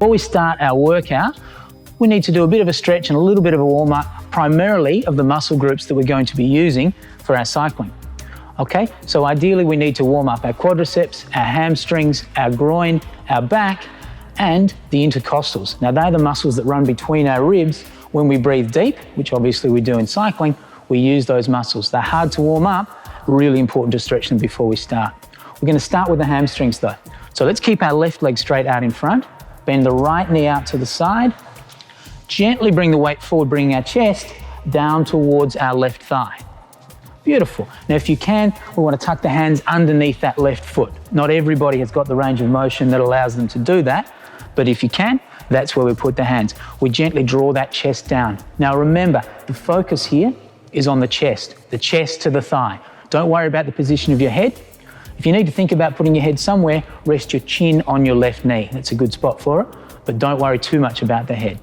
Before we start our workout, we need to do a bit of a stretch and a little bit of a warm-up, primarily of the muscle groups that we're going to be using for our cycling. Okay, so ideally we need to warm up our quadriceps, our hamstrings, our groin, our back, and the intercostals. Now they're the muscles that run between our ribs. When we breathe deep, which obviously we do in cycling, we use those muscles. They're hard to warm up, really important to stretch them before we start. We're going to start with the hamstrings though. So let's keep our left leg straight out in front, bend the right knee out to the side, gently bring the weight forward, bringing our chest down towards our left thigh. Beautiful. Now if you can, we want to tuck the hands underneath that left foot. Not everybody has got the range of motion that allows them to do that, but if you can, that's where we put the hands. We gently draw that chest down. Now remember, the focus here is on the chest to the thigh. Don't worry about the position of your head. If you need to think about putting your head somewhere, rest your chin on your left knee. That's a good spot for it, but don't worry too much about the head.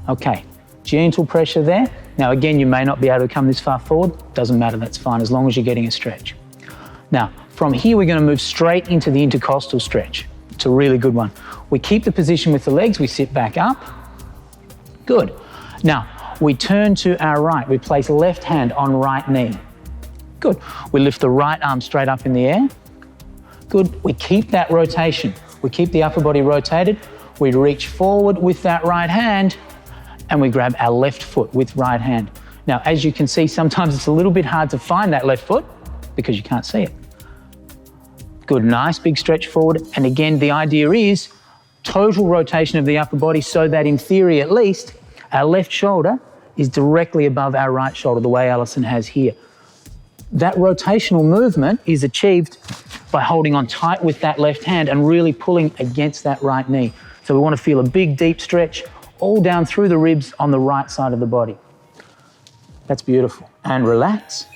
Okay, gentle pressure there. Now again, you may not be able to come this far forward. Doesn't matter, that's fine, as long as you're getting a stretch. Now, from here, we're going to move straight into the intercostal stretch. It's a really good one. We keep the position with the legs, we sit back up. Good. Now, we turn to our right. We place left hand on right knee. Good. We lift the right arm straight up in the air. Good. We keep that rotation. We keep the upper body rotated. We reach forward with that right hand and we grab our left foot with right hand. Now, as you can see, sometimes it's a little bit hard to find that left foot because you can't see it. Good, nice big stretch forward. And again, the idea is total rotation of the upper body so that in theory at least, our left shoulder is directly above our right shoulder, the way Alison has here. That rotational movement is achieved by holding on tight with that left hand and really pulling against that right knee. So we want to feel a big, deep stretch all down through the ribs on the right side of the body. That's beautiful. And relax.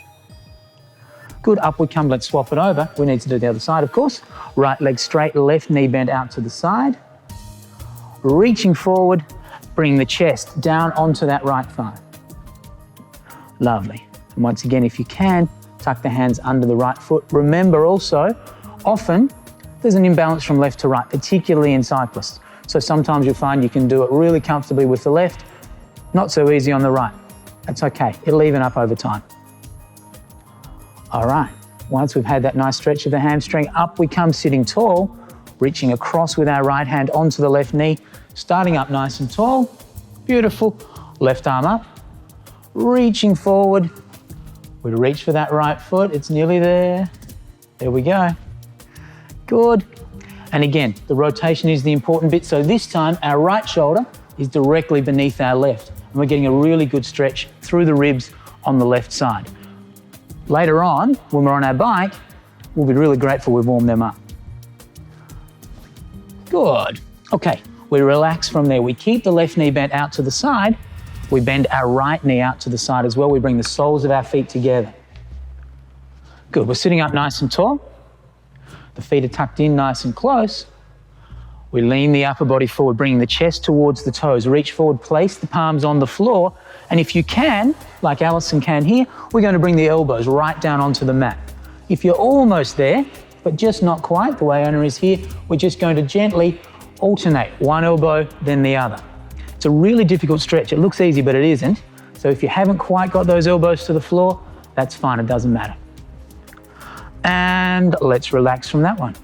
Good, up we come, let's swap it over. We need to do the other side, of course. Right leg straight, left knee bent out to the side. Reaching forward, bring the chest down onto that right thigh. Lovely. And once again, if you can, tuck the hands under the right foot. Remember also, often there's an imbalance from left to right, particularly in cyclists. So sometimes you'll find you can do it really comfortably with the left, not so easy on the right. That's okay, it'll even up over time. All right, once we've had that nice stretch of the hamstring, up we come sitting tall, reaching across with our right hand onto the left knee, starting up nice and tall. Beautiful. Left arm up, reaching forward. We reach for that right foot, it's nearly there. There we go. Good. And again, the rotation is the important bit. So this time, our right shoulder is directly beneath our left. And we're getting a really good stretch through the ribs on the left side. Later on, when we're on our bike, we'll be really grateful we've warmed them up. Good. Okay, we relax from there. We keep the left knee bent out to the side. We bend our right knee out to the side as well. We bring the soles of our feet together. Good, we're sitting up nice and tall. The feet are tucked in nice and close. We lean the upper body forward, bringing the chest towards the toes. Reach forward, place the palms on the floor. And if you can, like Alison can here, we're going to bring the elbows right down onto the mat. If you're almost there, but just not quite, the way Anna is here, we're just going to gently alternate one elbow, then the other. It's a really difficult stretch. It looks easy, but it isn't. So if you haven't quite got those elbows to the floor, that's fine, it doesn't matter. And let's relax from that one.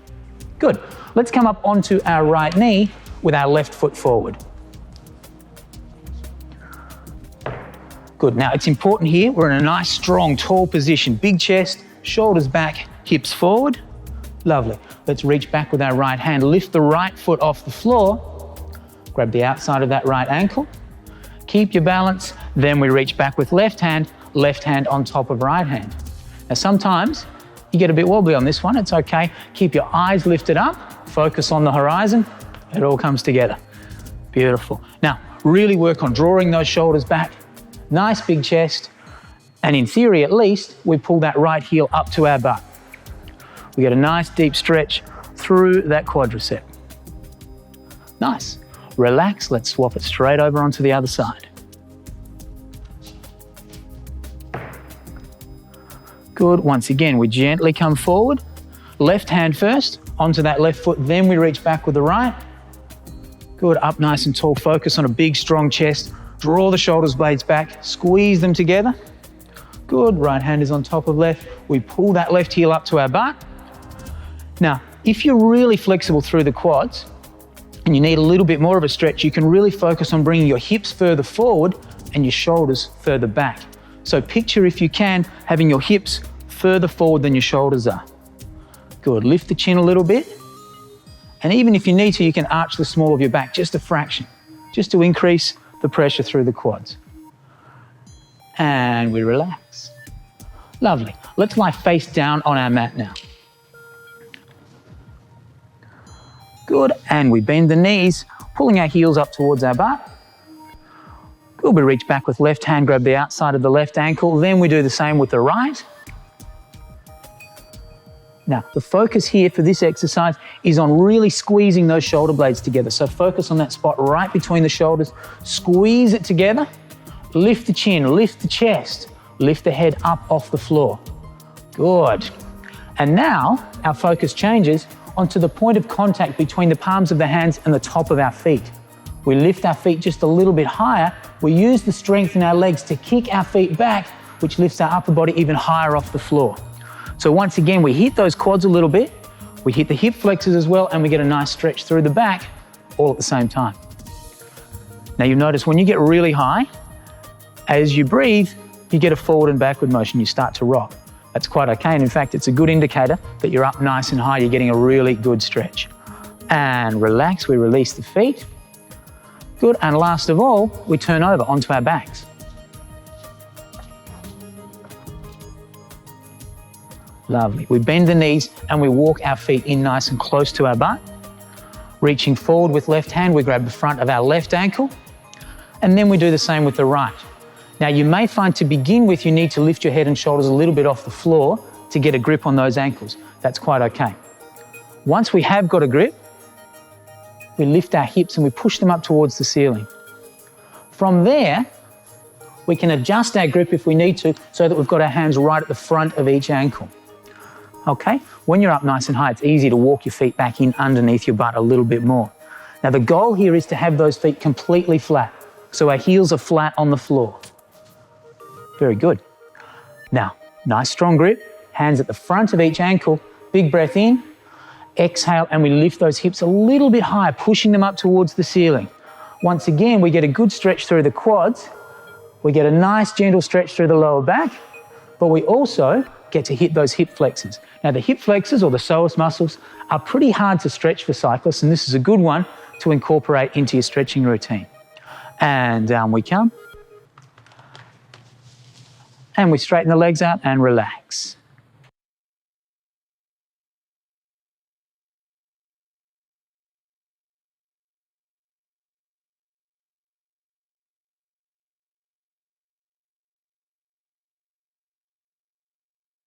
Good. Let's come up onto our right knee with our left foot forward. Good. Now it's important here, we're in a nice, strong, tall position. Big chest, shoulders back, hips forward. Lovely. Let's reach back with our right hand. Lift the right foot off the floor. Grab the outside of that right ankle. Keep your balance. Then we reach back with left hand on top of right hand. Now sometimes you get a bit wobbly on this one, it's okay. Keep your eyes lifted up, focus on the horizon, it all comes together. Beautiful. Now, really work on drawing those shoulders back, nice big chest, and in theory at least, we pull that right heel up to our butt. We get a nice deep stretch through that quadricep. Nice. Relax, let's swap it straight over onto the other side. Good, once again, we gently come forward, left hand first, onto that left foot, then we reach back with the right. Good, up nice and tall. Focus on a big, strong chest. Draw the shoulders blades back, squeeze them together. Good, right hand is on top of left. We pull that left heel up to our butt. Now, if you're really flexible through the quads and you need a little bit more of a stretch, you can really focus on bringing your hips further forward and your shoulders further back. So picture, if you can, having your hips further forward than your shoulders are. Good, lift the chin a little bit. And even if you need to, you can arch the small of your back just a fraction, just to increase the pressure through the quads. And we relax. Lovely. Let's lie face down on our mat now. Good, and we bend the knees, pulling our heels up towards our butt. Good, we reach back with left hand, grab the outside of the left ankle, then we do the same with the right. Now, the focus here for this exercise is on really squeezing those shoulder blades together. So focus on that spot right between the shoulders, squeeze it together, lift the chin, lift the chest, lift the head up off the floor. Good. And now our focus changes onto the point of contact between the palms of the hands and the top of our feet. We lift our feet just a little bit higher. We use the strength in our legs to kick our feet back, which lifts our upper body even higher off the floor. So once again, we hit those quads a little bit, we hit the hip flexors as well, and we get a nice stretch through the back all at the same time. Now you'll notice when you get really high, as you breathe, you get a forward and backward motion, you start to rock. That's quite okay, and in fact, it's a good indicator that you're up nice and high, you're getting a really good stretch. And relax, we release the feet. Good, and last of all, we turn over onto our backs. Lovely. We bend the knees and we walk our feet in nice and close to our butt. Reaching forward with left hand, we grab the front of our left ankle, and then we do the same with the right. Now you may find to begin with, you need to lift your head and shoulders a little bit off the floor to get a grip on those ankles. That's quite okay. Once we have got a grip, we lift our hips and we push them up towards the ceiling. From there, we can adjust our grip if we need to so that we've got our hands right at the front of each ankle. Okay, when you're up nice and high, it's easy to walk your feet back in underneath your butt a little bit more. Now the goal here is to have those feet completely flat, so our heels are flat on the floor. Very good. Now, nice strong grip, hands at the front of each ankle, big breath in, exhale, and we lift those hips a little bit higher, pushing them up towards the ceiling. Once again, we get a good stretch through the quads, we get a nice gentle stretch through the lower back, but we also get to hit those hip flexors. Now the hip flexors or the psoas muscles are pretty hard to stretch for cyclists, and this is a good one to incorporate into your stretching routine. And down we come. And we straighten the legs out and relax.